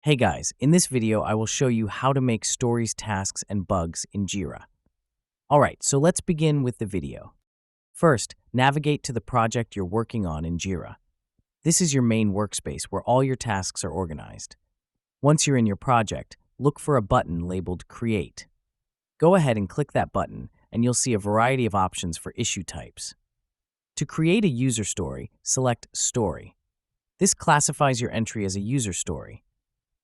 Hey guys, in this video I will show you how to make stories, tasks, and bugs in Jira. Alright, so let's begin with the video. First, navigate to the project you're working on in Jira. This is your main workspace where all your tasks are organized. Once you're in your project, look for a button labeled Create. Go ahead and click that button and you'll see a variety of options for issue types. To create a user story, select Story. This classifies your entry as a user story.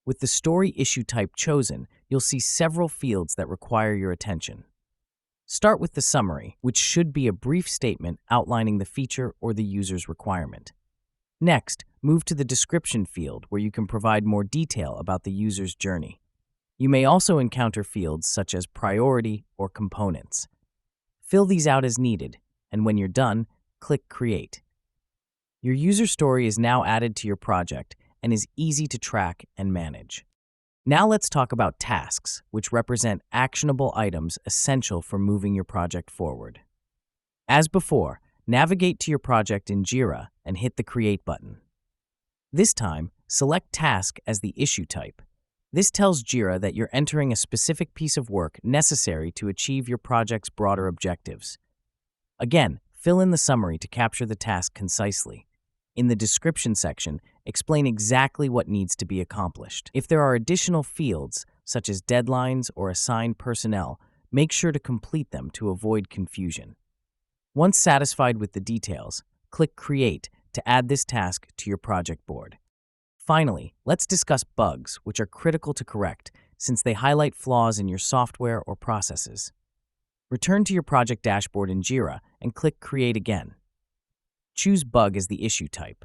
With the story issue type chosen, you'll see several fields that require your attention. Start with the summary, which should be a brief statement outlining the feature or the user's requirement. Next, move to the description field where you can provide more detail about the user's journey. You may also encounter fields such as priority or components. Fill these out as needed, and when you're done, click Create. Your user story is now added to your project and is easy to track and manage. Now let's talk about tasks, which represent actionable items essential for moving your project forward. As before, navigate to your project in Jira and hit the Create button. This time, select Task as the issue type. This tells Jira that you're entering a specific piece of work necessary to achieve your project's broader objectives. Again, fill in the summary to capture the task concisely. In the description section, explain exactly what needs to be accomplished. If there are additional fields, such as deadlines or assigned personnel, make sure to complete them to avoid confusion. Once satisfied with the details, click Create to add this task to your project board. Finally, let's discuss bugs, which are critical to correct since they highlight flaws in your software or processes. Return to your project dashboard in Jira and click Create again. Choose Bug as the issue type.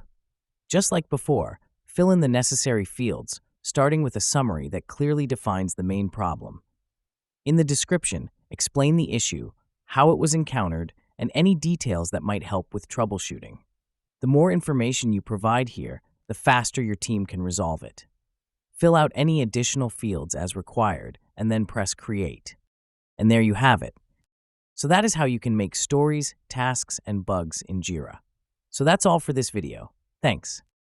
Just like before, fill in the necessary fields, starting with a summary that clearly defines the main problem. In the description, explain the issue, how it was encountered, and any details that might help with troubleshooting. The more information you provide here, the faster your team can resolve it. Fill out any additional fields as required, and then press Create. And there you have it. So that is how you can make stories, tasks, and bugs in Jira. So that's all for this video. Thanks.